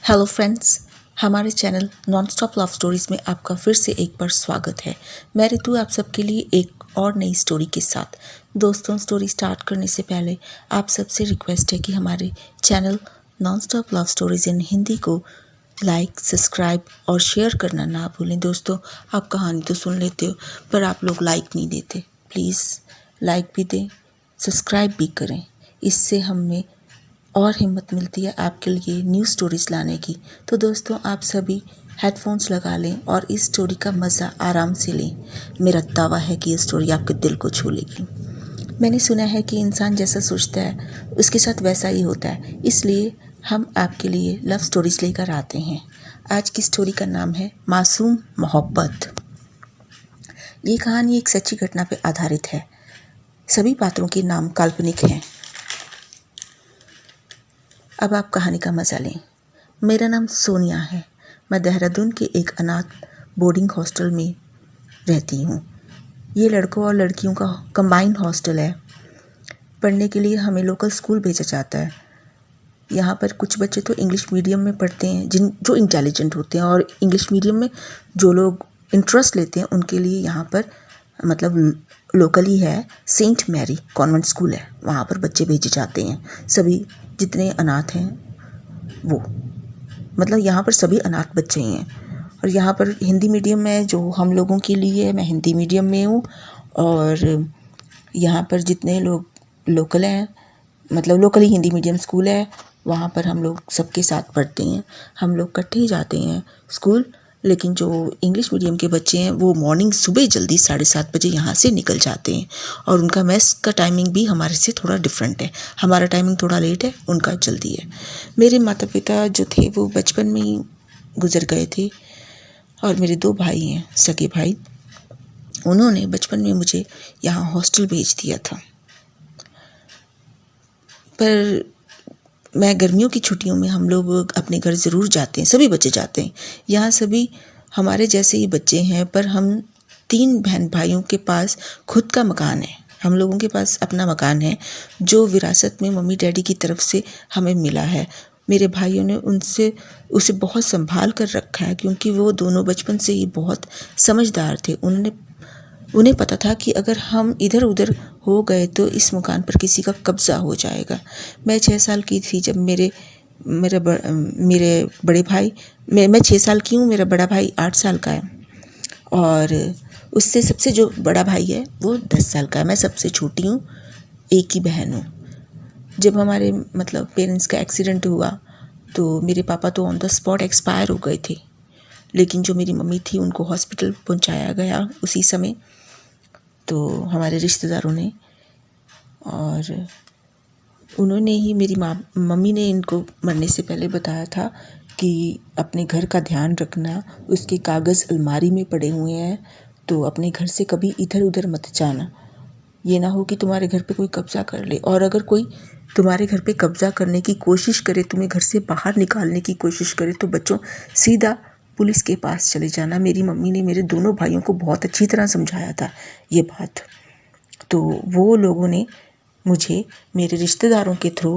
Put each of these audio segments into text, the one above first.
Hello friends, हमारे channel non stop love stories में आपका फिर से एक बार स्वागत है। मैं ऋतु आप सबके लिए एक और नई स्टोरी के साथ। दोस्तों, स्टोरी स्टार्ट करने से पहले आप सबसे रिक्वेस्ट है कि हमारे channel non stop love stories in Hindi को लाइक, सब्सक्राइब और शेयर करना ना भूलें। दोस्तों, आप कहानी तो सुन लेते हो पर आप लोग लाइक नहीं देते। प्लीज़ लाइक भी दें, सब्सक्राइब भी करें। इससे हमें और हिम्मत मिलती है आपके लिए न्यू स्टोरीज़ लाने की। तो दोस्तों, आप सभी हेडफोन्स लगा लें और इस स्टोरी का मज़ा आराम से लें। मेरा दावा है कि ये स्टोरी आपके दिल को छू लेगी। मैंने सुना है कि इंसान जैसा सोचता है उसके साथ वैसा ही होता है, इसलिए हम आपके लिए लव स्टोरीज़ लेकर आते हैं। आज की स्टोरी का नाम है मासूम मोहब्बत। ये कहानी एक सच्ची घटना पर आधारित है। सभी पात्रों के नाम काल्पनिक हैं। अब आप कहानी का मज़ा लें। मेरा नाम सोनिया है। मैं देहरादून के एक अनाथ बोर्डिंग हॉस्टल में रहती हूँ। ये लड़कों और लड़कियों का कंबाइंड हॉस्टल है। पढ़ने के लिए हमें लोकल स्कूल भेजा जाता है। यहाँ पर कुछ बच्चे तो इंग्लिश मीडियम में पढ़ते हैं जो इंटेलिजेंट होते हैं, और इंग्लिश मीडियम में जो लोग इंटरेस्ट लेते हैं उनके लिए यहाँ पर मतलब लोकली है सेंट मैरी कॉन्वेंट स्कूल है, वहाँ पर बच्चे भेजे जाते हैं। सभी जितने अनाथ हैं वो मतलब यहाँ पर सभी अनाथ बच्चे ही हैं। और यहाँ पर हिंदी मीडियम में जो हम लोगों के लिए है, मैं हिंदी मीडियम में हूँ। और यहाँ पर जितने लोग लोकल हैं मतलब लोकली हिंदी मीडियम स्कूल है, वहाँ पर हम लोग सबके साथ पढ़ते हैं। हम लोग इकट्ठे ही जाते हैं स्कूल। लेकिन जो इंग्लिश मीडियम के बच्चे हैं वो मॉर्निंग सुबह जल्दी 7:30 बजे यहाँ से निकल जाते हैं, और उनका मेस का टाइमिंग भी हमारे से थोड़ा डिफरेंट है। हमारा टाइमिंग थोड़ा लेट है, उनका जल्दी है। मेरे माता पिता जो थे वो बचपन में ही गुजर गए थे, और मेरे 2 भाई हैं, सगे भाई। उन्होंने बचपन में मुझे यहाँ हॉस्टल भेज दिया था। पर मैं गर्मियों की छुट्टियों में हम लोग अपने घर ज़रूर जाते हैं, सभी बच्चे जाते हैं। यहाँ सभी हमारे जैसे ही बच्चे हैं, पर हम 3 बहन भाइयों के पास खुद का मकान है। हम लोगों के पास अपना मकान है जो विरासत में मम्मी डैडी की तरफ से हमें मिला है। मेरे भाइयों ने उसे बहुत संभाल कर रखा है, क्योंकि वो दोनों बचपन से ही बहुत समझदार थे। उन्हें पता था कि अगर हम इधर उधर हो गए तो इस मकान पर किसी का कब्ज़ा हो जाएगा। मैं 6 साल की थी जब मेरे बड़े भाई मैं 6 साल की हूँ, मेरा बड़ा भाई 8 साल का है, और उससे सबसे जो बड़ा भाई है वो 10 साल का है। मैं सबसे छोटी हूँ, एक ही बहन हूँ। जब हमारे मतलब पेरेंट्स का एक्सीडेंट हुआ तो मेरे पापा तो ऑन द स्पॉट एक्सपायर हो गए थे, लेकिन जो मेरी मम्मी थी उनको हॉस्पिटल पहुंचाया गया उसी समय। तो हमारे रिश्तेदारों ने, और उन्होंने ही मेरी मम्मी ने इनको मरने से पहले बताया था कि अपने घर का ध्यान रखना, उसके कागज़ अलमारी में पड़े हुए हैं, तो अपने घर से कभी इधर उधर मत जाना। ये ना हो कि तुम्हारे घर पे कोई कब्ज़ा कर ले, और अगर कोई तुम्हारे घर पे कब्ज़ा करने की कोशिश करे, तुम्हें घर से बाहर निकालने की कोशिश करे, तो बच्चों सीधा पुलिस के पास चले जाना। मेरी मम्मी ने मेरे दोनों भाइयों को बहुत अच्छी तरह समझाया था ये बात। तो वो लोगों ने मुझे मेरे रिश्तेदारों के थ्रू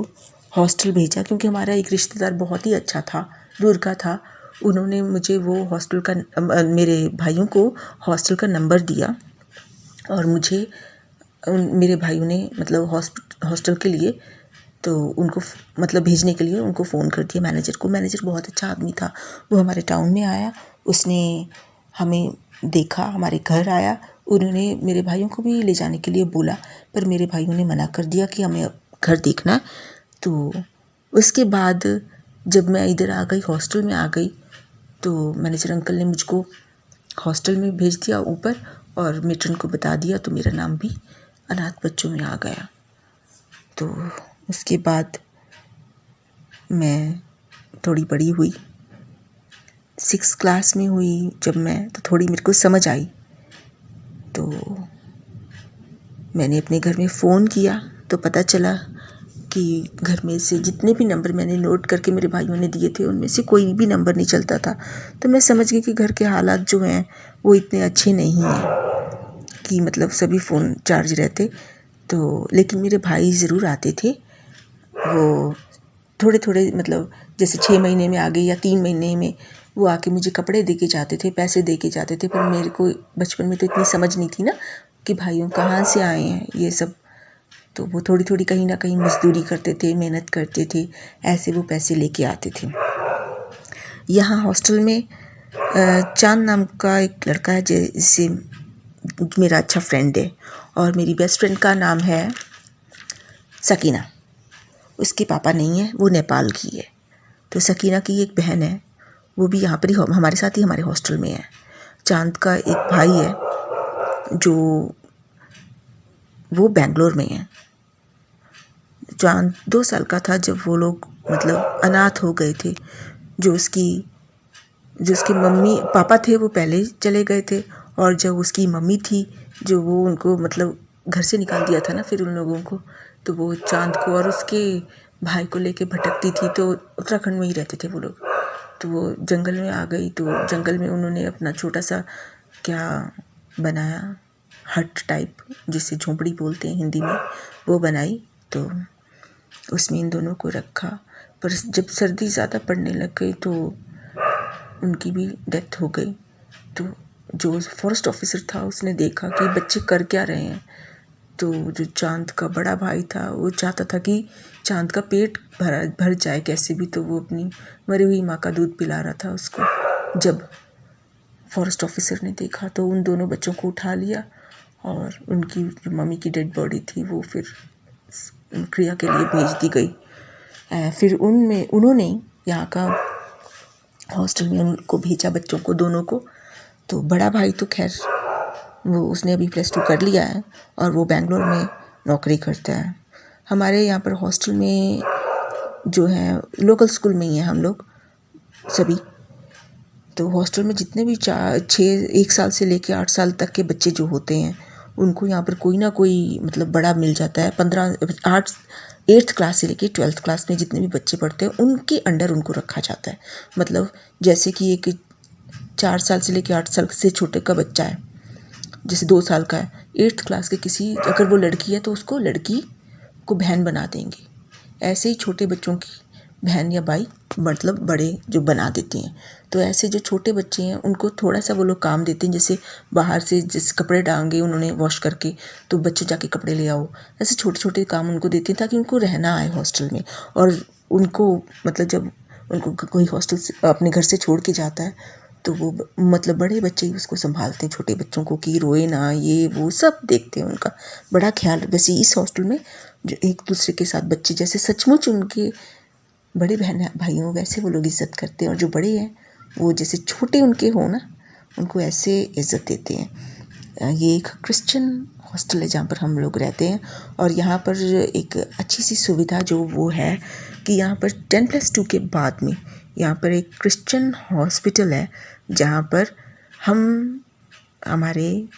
हॉस्टल भेजा, क्योंकि हमारा एक रिश्तेदार बहुत ही अच्छा था, दूर का था। उन्होंने मुझे वो हॉस्टल का मेरे भाइयों को हॉस्टल का नंबर दिया, और मुझे मेरे भाइयों ने मतलब हॉस्टल के लिए तो उनको मतलब भेजने के लिए उनको फ़ोन कर दिया मैनेजर को। मैनेजर बहुत अच्छा आदमी था। वो हमारे टाउन में आया, उसने हमें देखा, हमारे घर आया। उन्होंने मेरे भाइयों को भी ले जाने के लिए बोला, पर मेरे भाइयों ने मना कर दिया कि हमें घर देखना। तो उसके बाद जब मैं इधर आ गई, हॉस्टल में आ गई, तो मैनेजर अंकल ने मुझको हॉस्टल में भेज दिया ऊपर, और मेट्रन को बता दिया, तो मेरा नाम भी अनाथ बच्चों में आ गया। तो उसके बाद मैं थोड़ी बड़ी हुई, 6 क्लास में हुई जब मैं, तो थोड़ी मेरे को समझ आई। तो मैंने अपने घर में फ़ोन किया, तो पता चला कि घर में से जितने भी नंबर मैंने नोट करके मेरे भाइयों ने दिए थे, उनमें से कोई भी नंबर नहीं चलता था। तो मैं समझ गई कि घर के हालात जो हैं वो इतने अच्छे नहीं हैं कि मतलब सभी फ़ोन चार्ज रहते। तो लेकिन मेरे भाई ज़रूर आते थे। वो थोड़े थोड़े मतलब जैसे 6 महीने में आ गई या 3 महीने में वो आके मुझे कपड़े दे के जाते थे, पैसे दे के जाते थे। पर मेरे को बचपन में तो इतनी समझ नहीं थी ना कि भाइयों कहाँ से आए हैं ये सब। तो वो थोड़ी थोड़ी कहीं ना कहीं मजदूरी करते थे, मेहनत करते थे, ऐसे वो पैसे लेके आते थे। यहाँ हॉस्टल में चांद नाम का एक लड़का है जिससे मेरा अच्छा फ्रेंड है, और मेरी बेस्ट फ्रेंड का नाम है सकीना। उसके पापा नहीं है, वो नेपाल की है। तो सकीना की एक बहन है, वो भी यहाँ पर ही हमारे साथ ही हमारे हॉस्टल में है। चांद का एक भाई है जो वो बेंगलोर में है। चांद 2 साल का था जब वो लोग मतलब अनाथ हो गए थे। जो उसकी मम्मी पापा थे वो पहले ही चले गए थे, और जब उसकी मम्मी थी जो वो उनको मतलब घर से निकाल दिया था ना फिर उन लोगों को, तो वो चांद को और उसके भाई को लेके भटकती थी। तो उत्तराखंड में ही रहते थे वो लोग। तो वो जंगल में आ गई, तो जंगल में उन्होंने अपना छोटा सा क्या बनाया, हट टाइप, जिसे झोंपड़ी बोलते हैं हिंदी में, वो बनाई। तो उसमें इन दोनों को रखा। पर जब सर्दी ज़्यादा पड़ने लग गई तो उनकी भी डेथ हो गई। तो जो फॉरेस्ट ऑफिसर था उसने देखा कि बच्चे कर क्या रहे हैं। तो जो चांद का बड़ा भाई था वो चाहता था कि चांद का पेट भर जाए कैसे भी, तो वो अपनी मरी हुई माँ का दूध पिला रहा था उसको। जब फॉरेस्ट ऑफिसर ने देखा तो उन दोनों बच्चों को उठा लिया, और उनकी जो मम्मी की डेड बॉडी थी वो फिर क्रिया के लिए भेज दी गई। फिर उन्होंने यहाँ का हॉस्टल में उनको भेजा, बच्चों को दोनों को। तो बड़ा भाई तो खैर वो उसने अभी +2 कर लिया है और वो बेंगलोर में नौकरी करता है। हमारे यहाँ पर हॉस्टल में जो है लोकल स्कूल में ही है हम लोग सभी। तो हॉस्टल में जितने भी 1 साल से लेके 8 साल तक के बच्चे जो होते हैं उनको यहाँ पर कोई ना कोई मतलब बड़ा मिल जाता है। 8th क्लास से लेके 12th क्लास में जितने भी बच्चे पढ़ते हैं उनके अंडर उनको रखा जाता है। मतलब जैसे कि एक 4 साल से लेके 8 साल से छोटे का बच्चा है, जैसे 2 साल का है, 8th क्लास के किसी अगर वो लड़की है तो उसको लड़की को बहन बना देंगे। ऐसे ही छोटे बच्चों की बहन या भाई मतलब बड़े जो बना देते हैं। तो ऐसे जो छोटे बच्चे हैं उनको थोड़ा सा वो लोग काम देते हैं, जैसे बाहर से जैसे कपड़े डालेंगे उन्होंने वॉश करके तो बच्चे जाके कपड़े ले आओ, ऐसे छोटे छोटे काम उनको देते हैं ताकि उनको रहना आए हॉस्टल में। और उनको मतलब जब उनको कोई हॉस्टल से अपने घर से छोड़ के जाता है तो वो मतलब बड़े बच्चे ही उसको संभालते हैं, छोटे बच्चों को कि रोए ना, ये वो सब देखते हैं, उनका बड़ा ख्याल। वैसे इस हॉस्टल में जो एक दूसरे के साथ बच्चे जैसे सचमुच उनके बड़े बहन भाइयों वैसे वो लोग इज़्ज़त करते हैं, और जो बड़े हैं वो जैसे छोटे उनके हो ना उनको ऐसे इज़्ज़त देते हैं। ये एक क्रिश्चियन हॉस्टल है जहाँ पर हम लोग रहते हैं। और यहाँ पर एक अच्छी सी सुविधा जो वो है कि यहाँ पर 10+2 के बाद में यहाँ पर एक क्रिश्चियन हॉस्पिटल है जहाँ पर हमारे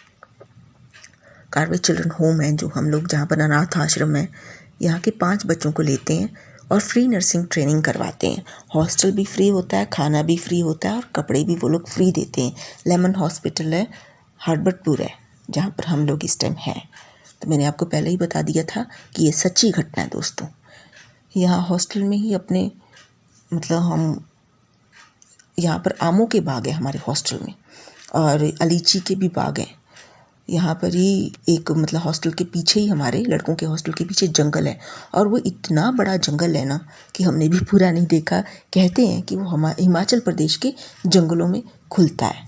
कारवे चिल्ड्रन होम है जो हम लोग जहाँ पर अनाथ आश्रम है, यहाँ के 5 बच्चों को लेते हैं और फ्री नर्सिंग ट्रेनिंग करवाते हैं। हॉस्टल भी फ्री होता है, खाना भी फ्री होता है और कपड़े भी वो लोग फ्री देते हैं। लेमन हॉस्पिटल है, हर्बर्टपुर है, जहाँ पर हम लोग इस टाइम हैं। तो मैंने आपको पहले ही बता दिया था कि ये सच्ची घटना है दोस्तों। यहाँ हॉस्टल में ही अपने मतलब हम यहाँ पर आमों के बाग है हमारे हॉस्टल में, और अलीची के भी बाग हैं। यहाँ पर ही एक मतलब हॉस्टल के पीछे ही हमारे लड़कों के हॉस्टल के पीछे जंगल है, और वो इतना बड़ा जंगल है ना कि हमने भी पूरा नहीं देखा। कहते हैं कि वो हमारे हिमाचल प्रदेश के जंगलों में खुलता है।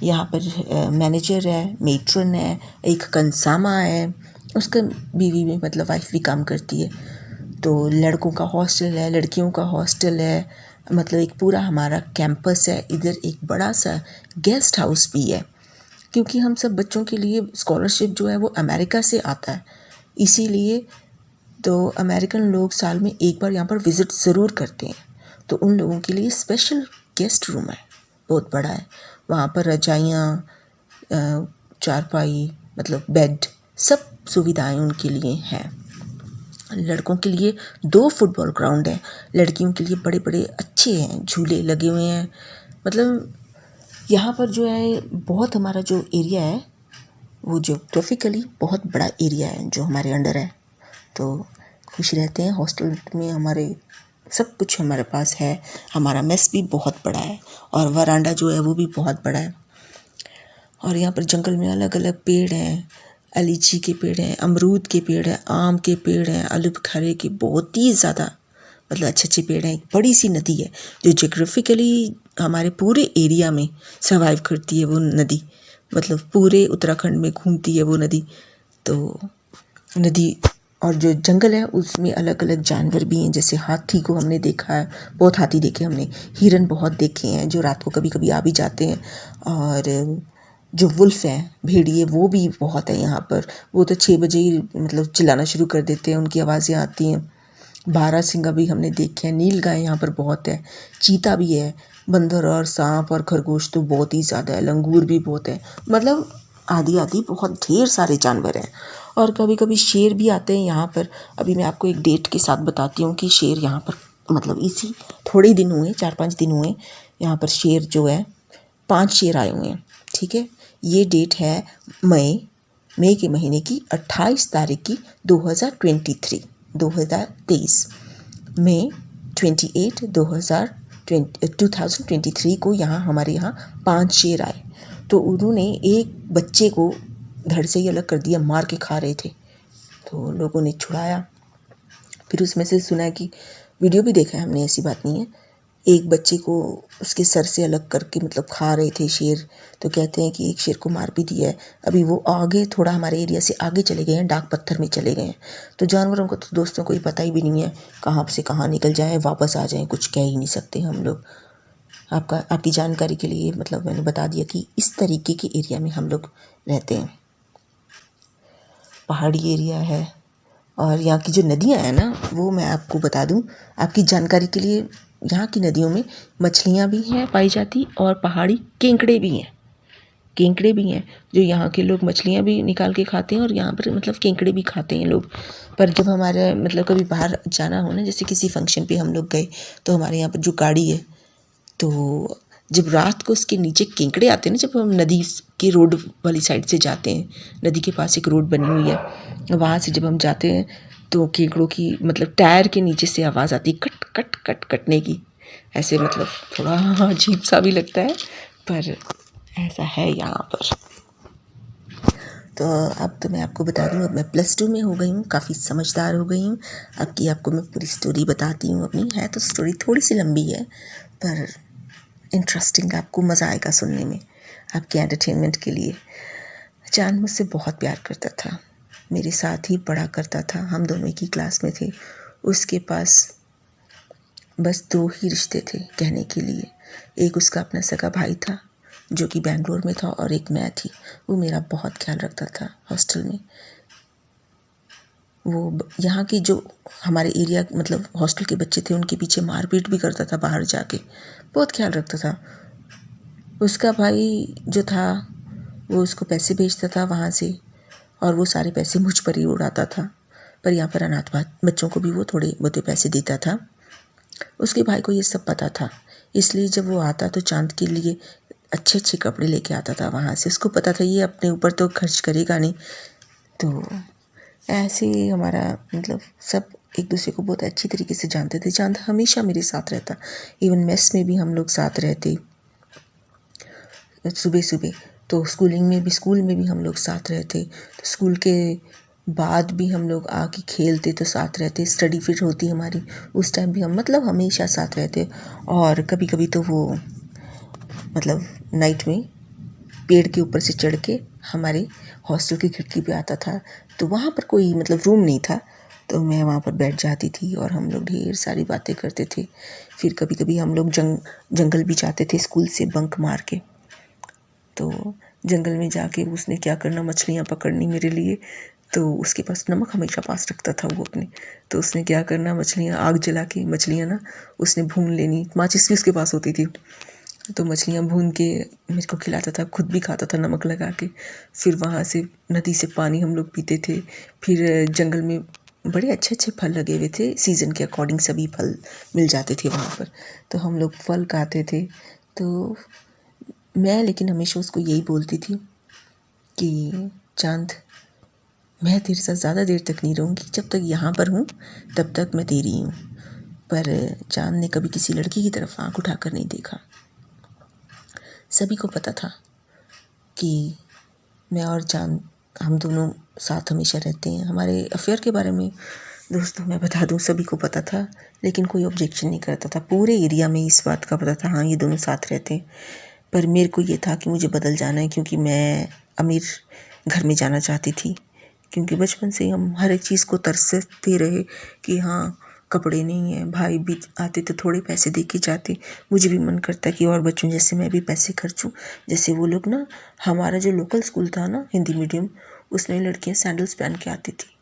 यहाँ पर मैनेजर है, मेट्रन है, एक कंसामा है, उसका बीवी में मतलब वाइफ भी काम करती है। तो लड़कों का हॉस्टल है, लड़कियों का हॉस्टल है, मतलब एक पूरा हमारा कैंपस है। इधर एक बड़ा सा गेस्ट हाउस भी है, क्योंकि हम सब बच्चों के लिए स्कॉलरशिप जो है वो अमेरिका से आता है, इसीलिए तो अमेरिकन लोग साल में एक बार यहाँ पर विज़िट ज़रूर करते हैं। तो उन लोगों के लिए स्पेशल गेस्ट रूम है, बहुत बड़ा है। वहाँ पर रजाइयाँ, चारपाई मतलब बेड, सब सुविधाएं उनके लिए हैं। लड़कों के लिए 2 फुटबॉल ग्राउंड हैं, लड़कियों के लिए बड़े बड़े अच्छे हैं, झूले लगे हुए हैं। मतलब यहाँ पर जो है बहुत हमारा जो एरिया है वो ज्योग्राफिकली बहुत बड़ा एरिया है जो हमारे अंडर है। तो खुश रहते हैं हॉस्टल में हमारे सब कुछ हमारे पास है। हमारा मेस भी बहुत बड़ा है और वरांडा जो है वो भी बहुत बड़ा है। और यहाँ पर जंगल में अलग अलग पेड़ हैं, लीची के पेड़ हैं, अमरूद के पेड़ हैं, आम के पेड़ हैं, आलू बुखारे के, बहुत ही ज़्यादा मतलब अच्छे अच्छे पेड़ हैं। एक बड़ी सी नदी है जो जियोग्राफिकली हमारे पूरे एरिया में सर्वाइव करती है। वो नदी मतलब पूरे उत्तराखंड में घूमती है वो नदी। तो नदी और जो जंगल है उसमें अलग अलग जानवर भी हैं, जैसे हाथी को हमने देखा है, बहुत हाथी देखे हमने, हिरन बहुत देखे हैं जो रात को कभी कभी आ भी जाते हैं। और जो वुल्फ हैं, भेड़िए, वो भी बहुत है यहाँ पर। वो तो 6 बजे ही मतलब चिल्लाना शुरू कर देते हैं, उनकी आवाज़ें आती हैं। बारहसिंगा भी हमने देखे हैं। नील गाय यहाँ पर बहुत है, चीता भी है, बंदर और सांप और खरगोश तो बहुत ही ज़्यादा है, लंगूर भी बहुत है, मतलब आदि आदि बहुत ढेर सारे जानवर हैं। और कभी कभी शेर भी आते हैं यहाँ पर। अभी मैं आपको एक डेट के साथ बताती हूँ कि शेर यहाँ पर मतलब इसी थोड़े ही दिन हुए, 4-5 दिन हुए, यहाँ पर शेर जो है 5 शेर आए हुए हैं। ठीक है, ये डेट है मई के महीने की 28 तारीख की 2023 मई 28 2023 को यहाँ हमारे यहाँ 5 शेर आए। तो उन्होंने एक बच्चे को धड़ से ही अलग कर दिया, मार के खा रहे थे। तो लोगों ने छुड़ाया। फिर उसमें से सुना है कि वीडियो भी देखा है हमने, ऐसी बात नहीं है, एक बच्चे को उसके सर से अलग करके मतलब खा रहे थे शेर। तो कहते हैं कि एक शेर को मार भी दिया है। अभी वो आगे थोड़ा हमारे एरिया से आगे चले गए हैं, डाक पत्थर में चले गए हैं। तो जानवरों को तो दोस्तों को ही पता ही भी नहीं है कहाँ से कहाँ निकल जाए, वापस आ जाएं, कुछ कह ही नहीं सकते हम लोग। आपकी जानकारी के लिए मतलब मैंने बता दिया कि इस तरीके के एरिया में हम लोग रहते हैं। पहाड़ी एरिया है। और यहाँ की जो नदियाँ हैं ना, वो मैं आपको बता दूँ आपकी जानकारी के लिए, यहाँ की नदियों में मछलियाँ भी हैं पाई जाती, और पहाड़ी केंकड़े भी हैं। केंकड़े भी हैं जो यहाँ के लोग मछलियाँ भी निकाल के खाते हैं और यहाँ पर मतलब केंकड़े भी खाते हैं लोग। पर जब हमारे मतलब कभी बाहर जाना हो ना, जैसे किसी फंक्शन पे हम लोग गए, तो हमारे यहाँ पर जो गाड़ी है, तो जब रात को उसके नीचे केंकड़े आते हैं ना, जब हम नदी के रोड वाली साइड से जाते हैं, नदी के पास एक रोड बनी हुई है, वहाँ से जब हम जाते हैं तो केंकड़ों की मतलब टायर के नीचे से आवाज़ आती है, कट कट कट कटने की। ऐसे मतलब थोड़ा अजीब सा भी लगता है, पर ऐसा है यहाँ पर। तो अब तो मैं आपको बता दूँ, अब मैं +2 में हो गई हूँ, काफ़ी समझदार हो गई हूँ। आपको मैं पूरी स्टोरी बताती हूँ अपनी। है तो स्टोरी थोड़ी सी लंबी है, पर इंटरेस्टिंग, आपको मज़ा आएगा सुनने में, आपके एंटरटेनमेंट के लिए। चांद मुझसे बहुत प्यार करता था, मेरे साथ ही पढ़ा करता था, हम दोनों एक ही क्लास में थे। उसके पास बस 2 ही रिश्ते थे कहने के लिए। एक उसका अपना सगा भाई था जो कि बेंगलोर में था, और एक मैं थी। वो मेरा बहुत ख्याल रखता था हॉस्टल में। वो यहाँ की जो हमारे एरिया मतलब हॉस्टल के बच्चे थे, उनके पीछे मारपीट भी करता था बाहर जाके, बहुत ख्याल रखता था। उसका भाई जो था वो उसको पैसे भेजता था वहाँ से, और वो सारे पैसे मुझ पर ही उड़ाता था। पर यहाँ पर अनाथ बच्चों को भी वो थोड़े बहुत पैसे देता था। उसके भाई को ये सब पता था, इसलिए जब वो आता तो चांद के लिए अच्छे अच्छे कपड़े लेके आता था वहाँ से। उसको पता था ये अपने ऊपर तो खर्च करेगा नहीं। तो ऐसे ही हमारा मतलब सब एक दूसरे को बहुत अच्छी तरीके से जानते थे। चांद हमेशा मेरे साथ रहता, इवन मेस में भी हम लोग साथ रहते सुबह सुबह। तो स्कूल में भी हम लोग साथ रहते। तो स्कूल के बाद भी हम लोग आके खेलते, तो साथ रहते। स्टडी फिट होती हमारी, उस टाइम भी हम मतलब हमेशा साथ रहते। और कभी कभी तो वो मतलब नाइट में पेड़ के ऊपर से चढ़ के हमारे हॉस्टल की खिड़की पे आता था। तो वहाँ पर कोई मतलब रूम नहीं था, तो मैं वहाँ पर बैठ जाती थी और हम लोग ढेर सारी बातें करते थे। फिर कभी कभी हम लोग जंगल भी जाते थे स्कूल से बंक मार के। तो जंगल में जाके उसने क्या करना, मछलियाँ पकड़नी मेरे लिए। तो उसके पास नमक हमेशा पास रखता था वो अपने। तो उसने क्या करना, मछलियाँ आग जला के मछलियाँ ना उसने भून लेनी, माचिस भी उसके पास होती थी। तो मछलियाँ भून के मेरे को खिलाता था, खुद भी खाता था नमक लगा के। फिर वहाँ से नदी से पानी हम लोग पीते थे। फिर जंगल में बड़े अच्छे अच्छे फल लगे हुए थे, सीज़न के अकॉर्डिंग सभी फल मिल जाते थे वहाँ पर। तो हम लोग फल खाते थे। तो मैं लेकिन हमेशा उसको यही बोलती थी कि चांद, मैं तेरे साथ ज़्यादा देर तक नहीं रहूँगी, जब तक यहाँ पर हूँ तब तक मैं तेरी हूँ, पर चाँद ने कभी किसी लड़की की तरफ आँख उठाकर नहीं देखा। सभी को पता था कि मैं और चाँद हम दोनों साथ हमेशा रहते हैं। हमारे अफेयर के बारे में दोस्तों मैं बता दूं, सभी को पता था, लेकिन कोई ऑब्जेक्शन नहीं करता था। पूरे एरिया में इस बात का पता था, हाँ ये दोनों साथ रहते हैं। पर मेरे को ये था कि मुझे बदल जाना है, क्योंकि मैं अमीर घर में जाना चाहती थी। क्योंकि बचपन से हम हर एक चीज़ को तरसते रहे कि हाँ कपड़े नहीं है, भाई भी आते तो थोड़े पैसे दे के जाते। मुझे भी मन करता कि और बच्चों जैसे मैं भी पैसे खर्चूं, जैसे वो लोग ना। हमारा जो लोकल स्कूल था ना, हिंदी मीडियम, उसमें लड़कियां सैंडल्स पहन के आती थी।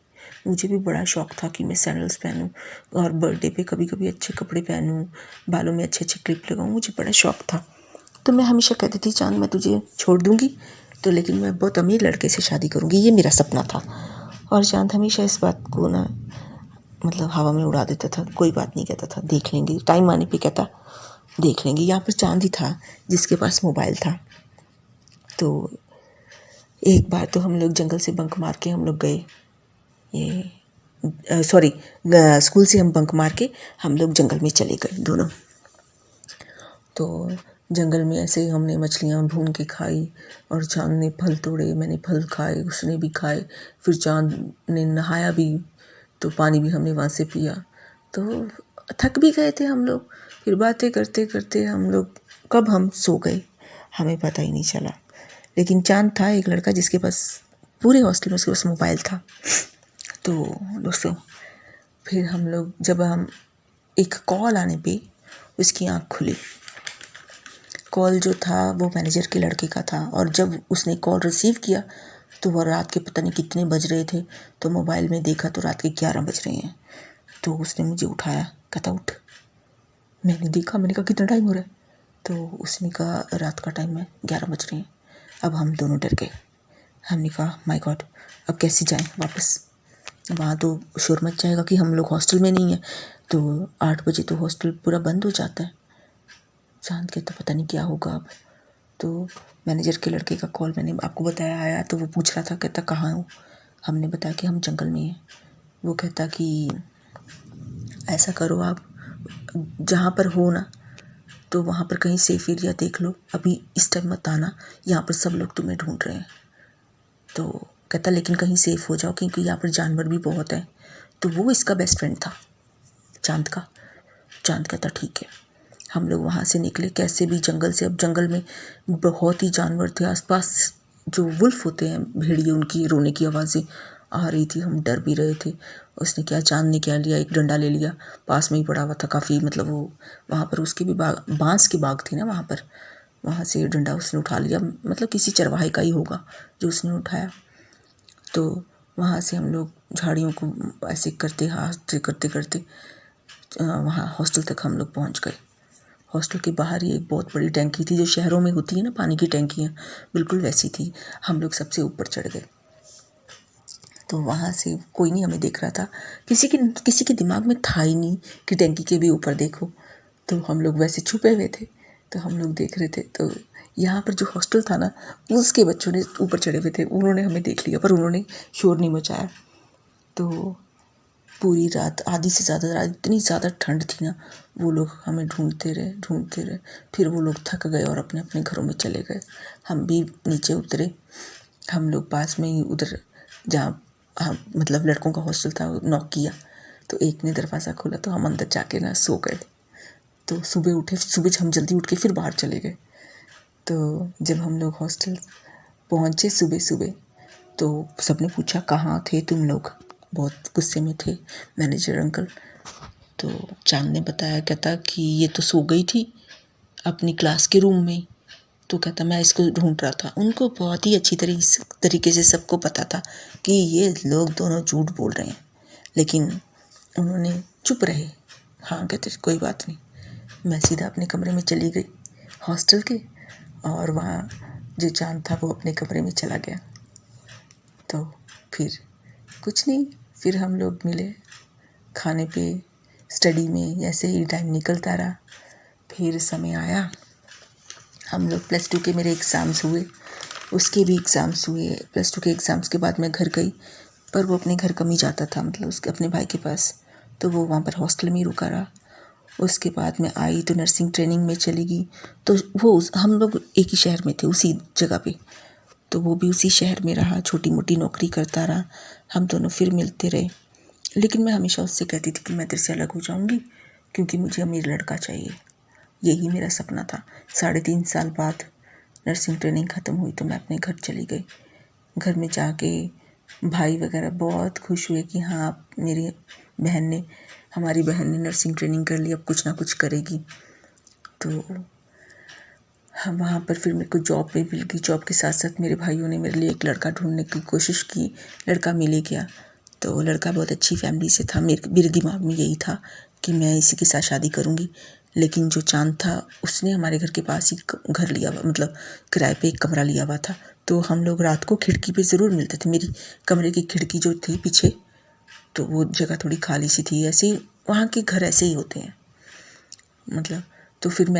मुझे भी बड़ा शौक़ था कि मैं सैंडल्स पहनूं और बर्थडे पे कभी कभी अच्छे कपड़े पहनूं, बालों में अच्छे अच्छे क्लिप लगाऊं, मुझे बड़ा शौक़ था। तो मैं हमेशा कहती थी चाँद मैं तुझे छोड़ दूंगी तो, लेकिन मैं बहुत अमीर लड़के से शादी करूंगी, ये मेरा सपना था। और चाँद हमेशा इस बात को ना मतलब हवा में उड़ा देता था, कोई बात नहीं कहता था, देख लेंगे, टाइम आने पे कहता देख लेंगे। यहाँ पर चाँद ही था जिसके पास मोबाइल था। तो एक बार तो हम लोग जंगल से बंक मार के हम लोग गए, स्कूल से हम बंक मार के हम लोग जंगल में चले गए दोनों। तो जंगल में ऐसे ही हमने मछलियाँ भून के खाई और चाँद ने फल तोड़े, मैंने फल खाए, उसने भी खाए। फिर चाँद ने नहाया भी, तो पानी भी हमने वहाँ से पिया। तो थक भी गए थे हम लोग। फिर बातें करते करते हम लोग कब हम सो गए हमें पता ही नहीं चला। लेकिन चाँद था एक लड़का जिसके पास पूरे हॉस्टल में उसके पास मोबाइल था। तो दोस्तों फिर हम लोग जब हम एक कॉल आने पे उसकी आँख खुली। कॉल जो था वो मैनेजर के लड़के का था, और जब उसने कॉल रिसीव किया तो वह रात के पता नहीं कितने बज रहे थे। तो मोबाइल में देखा तो रात के 11 बज रहे हैं। तो उसने मुझे उठाया, कहता उठ। मैंने देखा, मैंने कहा कितना टाइम हो रहा है? तो उसने कहा रात का टाइम है, 11 बज रहे हैं। अब हम दोनों डर गए। हमने कहा माय गॉड, अब कैसे जाएं वापस? वहाँ तो शोर मच जाएगा कि हम लोग हॉस्टल में नहीं हैं। तो 8 बजे तो हॉस्टल पूरा बंद हो जाता है। चाँद कहता पता नहीं क्या होगा अब। तो मैनेजर के लड़के का कॉल मैंने आपको बताया आया, तो वो पूछ रहा था, कहता कहाँ हो? हमने बताया कि हम जंगल में हैं। वो कहता कि ऐसा करो आप जहाँ पर हो ना, तो वहाँ पर कहीं सेफ एरिया देख लो, अभी इस टाइम मत आना, यहाँ पर सब लोग तुम्हें ढूंढ रहे हैं। तो कहता लेकिन कहीं सेफ हो जाओ, क्योंकि यहाँ पर जानवर भी बहुत हैं। तो वो इसका बेस्ट फ्रेंड था चाँद का। चाँद कहता ठीक है। हम लोग वहाँ से निकले कैसे भी जंगल से। अब जंगल में बहुत ही जानवर थे आसपास, जो वुल्फ होते हैं भेड़िए, उनकी रोने की आवाज़ें आ रही थी। हम डर भी रहे थे। उसने क्या, चाँद ने क्या लिया, एक डंडा ले लिया, पास में ही पड़ा हुआ था काफ़ी, मतलब वो वहाँ पर उसके भी बांस की बाग थी ना वहाँ पर, वहाँ से डंडा उसने उठा लिया, मतलब किसी चरवाहे का ही होगा जो उसने उठाया। तो वहाँ से हम लोग झाड़ियों को ऐसे करते हाथ करते करते वहाँ हॉस्टल तक हम लोग पहुँच गए। हॉस्टल के बाहर ही एक बहुत बड़ी टैंकी थी, जो शहरों में होती है ना पानी की टैंकियाँ, बिल्कुल वैसी थी। हम लोग सबसे ऊपर चढ़ गए। तो वहाँ से कोई नहीं हमें देख रहा था, किसी के दिमाग में था ही नहीं कि टैंकी के भी ऊपर देखो। तो हम लोग वैसे छुपे हुए थे, तो हम लोग देख रहे थे। तो यहाँ पर जो हॉस्टल था ना, उसके बच्चों ने ऊपर चढ़े हुए थे, उन्होंने हमें देख लिया, पर उन्होंने शोर नहीं मचाया। तो पूरी रात, आधी से ज़्यादा रात, इतनी ज़्यादा ठंड थी ना, वो लोग हमें ढूंढते रहे। फिर वो लोग थक गए और अपने अपने घरों में चले गए। हम भी नीचे उतरे। हम लोग पास में ही उधर जहाँ मतलब लड़कों का हॉस्टल था, नॉक किया तो एक ने दरवाज़ा खोला, तो हम अंदर जाके ना सो गए। तो सुबह उठे, सुबह हम जल्दी उठ के फिर बाहर चले गए। तो जब हम लोग हॉस्टल पहुँचे सुबह सुबह, तो सबने पूछा कहाँ थे तुम लोग? बहुत गुस्से में थे मैनेजर अंकल। तो चाँद ने बताया, कहता कि ये तो सो गई थी अपनी क्लास के रूम में। तो कहता मैं इसको ढूंढ रहा था। उनको बहुत ही अच्छी तरीके से सबको पता था कि ये लोग दोनों झूठ बोल रहे हैं, लेकिन उन्होंने चुप रहे। हाँ कहते कोई बात नहीं। मैं सीधा अपने कमरे में चली गई हॉस्टल के, और वहाँ जो चाँद था वो अपने कमरे में चला गया। तो फिर कुछ नहीं, फिर हम लोग मिले खाने पे, स्टडी में, ऐसे ही टाइम निकलता रहा। फिर समय आया, हम लोग +2 के मेरे एग्ज़ाम्स हुए, उसके भी एग्ज़ाम्स हुए। +2 के एग्ज़ाम्स के बाद मैं घर गई, पर वो अपने घर कम ही जाता था, मतलब उसके अपने भाई के पास। तो वो वहाँ पर हॉस्टल में ही रुका रहा। उसके बाद मैं आई तो नर्सिंग ट्रेनिंग में चली गई। तो हम लोग एक ही शहर में थे, उसी जगह पे। तो वो भी उसी शहर में रहा, छोटी मोटी नौकरी करता रहा, हम दोनों फिर मिलते रहे। लेकिन मैं हमेशा उससे कहती थी कि मैं तेरे से अलग हो जाऊँगी, क्योंकि मुझे अमीर लड़का चाहिए। यही मेरा सपना था। 3.5 साल बाद नर्सिंग ट्रेनिंग ख़त्म हुई तो मैं अपने घर चली गई। घर में जाके भाई वगैरह बहुत खुश हुए कि हाँ हमारी बहन ने नर्सिंग ट्रेनिंग कर ली, अब कुछ ना कुछ करेगी। तो हम वहाँ पर फिर मेरे को जॉब भी मिल गई। जॉब के साथ साथ मेरे भाइयों ने मेरे लिए एक लड़का ढूंढने की कोशिश की, लड़का मिल ही गया। तो वो लड़का बहुत अच्छी फैमिली से था। मेरे दिमाग में यही था कि मैं इसी के साथ शादी करूँगी। लेकिन जो चाँद था उसने हमारे घर के पास ही घर लिया हुआ, मतलब किराए पे एक कमरा लिया हुआ था। तो हम लोग रात को खिड़की पे ज़रूर मिलते थे। मेरी कमरे की खिड़की जो थी पीछे, तो वो जगह थोड़ी खाली सी थी। ऐसे ही वहाँ के घर ऐसे ही होते हैं, मतलब। तो फिर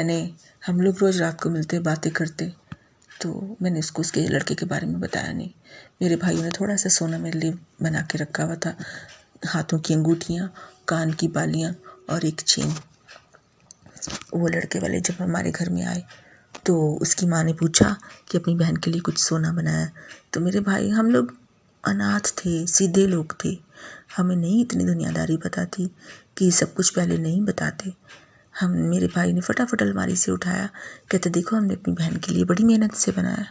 हम लोग रोज़ रात को मिलते, बातें करते। तो मैंने उसके लड़के के बारे में बताया नहीं। मेरे भाइयों ने थोड़ा सा सोना मेरे लिए बना के रखा हुआ था, हाथों की अंगूठियाँ, कान की बालियाँ और एक चेन। वो लड़के वाले जब हमारे घर में आए तो उसकी माँ ने पूछा कि अपनी बहन के लिए कुछ सोना बनाया। तो मेरे भाई, हम लोग अनाथ थे, सीधे लोग थे, हमें नहीं इतनी दुनियादारी पता थी कि सब कुछ पहले नहीं बताते। मेरे भाई ने फटाफट अलमारी से उठाया, कहते देखो हमने अपनी बहन के लिए बड़ी मेहनत से बनाया।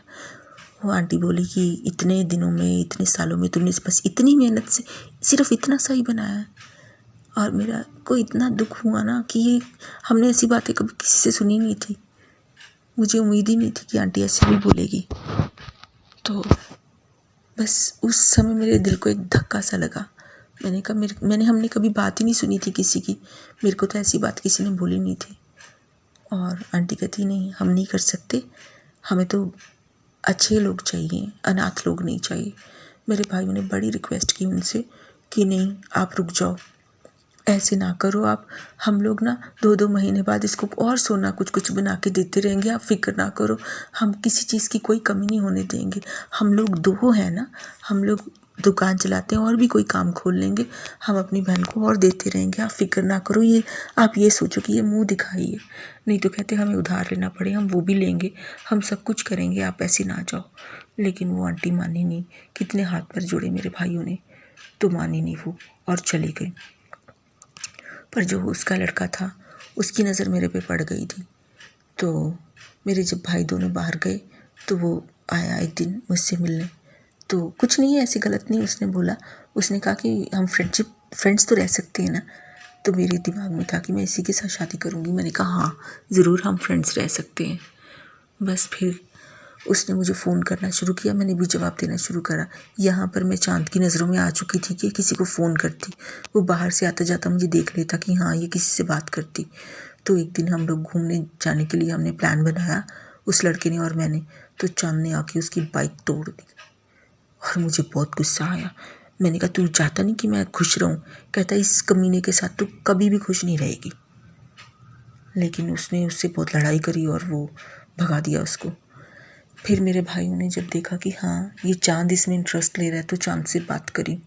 वो आंटी बोली कि इतने दिनों में, इतने सालों में तुमने बस इतनी मेहनत से सिर्फ इतना सा ही बनाया है। और मेरा को इतना दुख हुआ ना कि ये हमने ऐसी बातें कभी किसी से सुनी नहीं थी। मुझे उम्मीद ही नहीं थी कि आंटी ऐसे भी बोलेगी। तो बस उस समय मेरे दिल को एक धक्का सा लगा। मैंने कहा हमने कभी बात ही नहीं सुनी थी किसी की, मेरे को तो ऐसी बात किसी ने बोली नहीं थी। और आंटी कहती नहीं, हम नहीं कर सकते, हमें तो अच्छे लोग चाहिए, अनाथ लोग नहीं चाहिए। मेरे भाइयों ने बड़ी रिक्वेस्ट की उनसे कि नहीं आप रुक जाओ, ऐसे ना करो आप। हम लोग ना 2-2 महीने बाद इसको और सोना कुछ बना के देते रहेंगे, आप फिक्र ना करो, हम किसी चीज़ की कोई कमी नहीं होने देंगे। हम लोग 2 हैं ना, हम लोग दुकान चलाते हैं और भी कोई काम खोल लेंगे, हम अपनी बहन को और देते रहेंगे, आप फिक्र ना करो। ये आप ये सोचो कि ये मुँह दिखाई है, नहीं तो कहते हमें उधार लेना पड़े हम वो भी लेंगे, हम सब कुछ करेंगे, आप ऐसे ना जाओ। लेकिन वो आंटी मानी नहीं। कितने हाथ पर जोड़े मेरे भाइयों ने, तो मानी नहीं वो और चली गई। पर जो उसका लड़का था उसकी नज़र मेरे पे पड़ गई थी। तो मेरे जब भाई दोनों बाहर गए तो वो आया एक दिन मुझसे मिलने। तो कुछ नहीं है, ऐसी गलत नहीं उसने बोला। उसने कहा कि हम फ्रेंड्स तो रह सकते हैं ना। तो मेरे दिमाग में था कि मैं इसी के साथ शादी करूँगी। मैंने कहा हाँ ज़रूर, हम फ्रेंड्स रह सकते हैं। बस फिर उसने मुझे फ़ोन करना शुरू किया, मैंने भी जवाब देना शुरू करा। यहाँ पर मैं चाँद की नज़रों में आ चुकी थी कि किसी को फ़ोन करती, वो बाहर से आता जाता मुझे देख लेता कि हाँ ये किसी से बात करती। तो एक दिन हम लोग घूमने जाने के लिए हमने प्लान बनाया, उस लड़के ने और मैंने। तो चाँद ने आके उसकी बाइक तोड़ दी और मुझे बहुत गुस्सा आया। मैंने कहा तू चाहता नहीं कि मैं खुश रहूँ? कहता इस कमीने के साथ तू कभी भी खुश नहीं रहेगी। लेकिन उसने उससे बहुत लड़ाई करी और वो भगा दिया उसको। फिर मेरे भाइयों ने जब देखा कि हाँ ये चाँद इसमें इंटरेस्ट ले रहा है, तो चाँद से बात करी।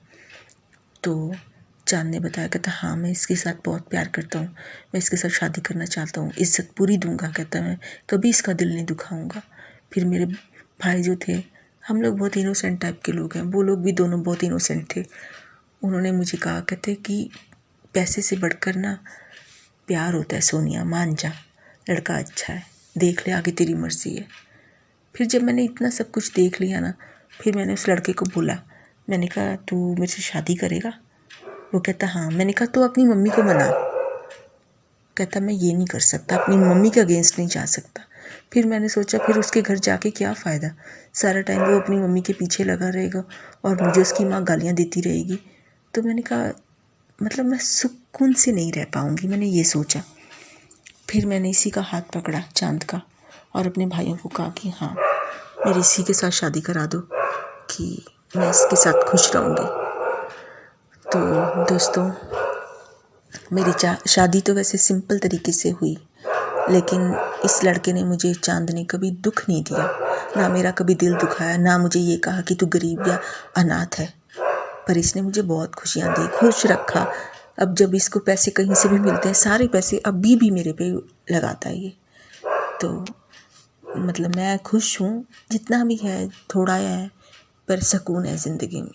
तो चाँद ने बताया, कहता हाँ मैं इसके साथ बहुत प्यार करता हूँ, मैं इसके साथ शादी करना चाहता हूँ, इज्जत पूरी दूंगा। कहता मैं कभी इसका दिल नहीं दुखाऊंगा। फिर मेरे भाई जो थे, हम लोग बहुत इनोसेंट टाइप के लोग हैं, वो लोग भी दोनों बहुत इनोसेंट थे। उन्होंने मुझे कहा, कहते कि पैसे से बढ़कर ना प्यार होता है सोनिया, मान जा, लड़का अच्छा है, देख ले, आगे तेरी मर्जी है। फिर जब मैंने इतना सब कुछ देख लिया ना, फिर मैंने उस लड़के को बोला, मैंने कहा तू मेरे से शादी करेगा? वो कहता हाँ। मैंने कहा तो अपनी मम्मी को मना। कहता मैं ये नहीं कर सकता, अपनी मम्मी के अगेंस्ट नहीं जा सकता। फिर मैंने सोचा फिर उसके घर जाके क्या फ़ायदा, सारा टाइम वो अपनी मम्मी के पीछे लगा रहेगा और मुझे उसकी माँ गालियाँ देती रहेगी। तो मैंने कहा मतलब मैं सुकून से नहीं रह पाऊँगी, मैंने ये सोचा। फिर मैंने इसी का हाथ पकड़ा, चाँद का, और अपने भाइयों को कहा कि हाँ मेरी इसी के साथ शादी करा दो कि मैं इसके साथ खुश रहूँगी। तो दोस्तों, मेरी शादी तो वैसे सिंपल तरीके से हुई, लेकिन इस लड़के ने मुझे, चाँद ने, कभी दुख नहीं दिया, ना मेरा कभी दिल दुखाया, ना मुझे ये कहा कि तू गरीब या अनाथ है। पर इसने मुझे बहुत खुशियाँ दी, खुश रखा, अब जब इसको पैसे कहीं से भी मिलते हैं, सारे पैसे अभी भी मेरे पे लगाता है ये। तो मतलब मैं खुश हूँ, जितना भी है थोड़ा है पर सुकून है ज़िंदगी में।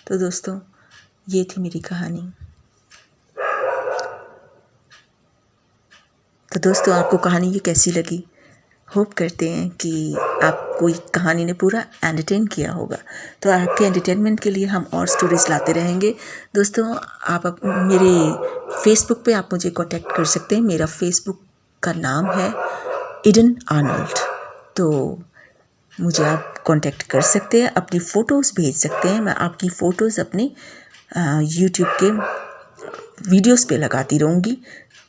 तो दोस्तों ये थी मेरी कहानी। तो दोस्तों आपको कहानी ये कैसी लगी? होप करते हैं कि आपको ये कहानी ने पूरा एंटरटेन किया होगा। तो आपके एंटरटेनमेंट के लिए हम और स्टोरीज़ लाते रहेंगे। दोस्तों आप मेरे फेसबुक पे आप मुझे कांटेक्ट कर सकते हैं। मेरा फेसबुक का नाम है ईडन आर्नल्ड। तो मुझे आप कांटेक्ट कर सकते हैं, अपनी फ़ोटोज़ भेज सकते हैं। मैं आपकी फ़ोटोज़ अपने यूट्यूब के वीडियोस पे लगाती रहूँगी।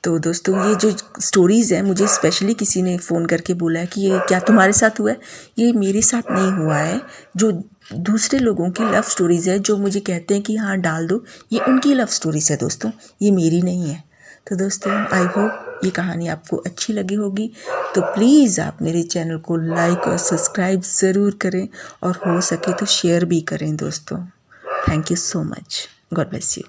तो दोस्तों ये जो स्टोरीज़ हैं, मुझे स्पेशली किसी ने फ़ोन करके बोला है कि ये क्या तुम्हारे साथ हुआ है? ये मेरे साथ नहीं हुआ है। जो दूसरे लोगों की लव स्टोरीज़ है, जो मुझे कहते हैं कि हाँ डाल दो, ये उनकी लव स्टोरीज़ है दोस्तों, ये मेरी नहीं है। तो दोस्तों आई होप ये कहानी आपको अच्छी लगी होगी। तो प्लीज़ आप मेरे चैनल को लाइक और सब्सक्राइब ज़रूर करें, और हो सके तो शेयर भी करें दोस्तों। Thank you so much. God bless you.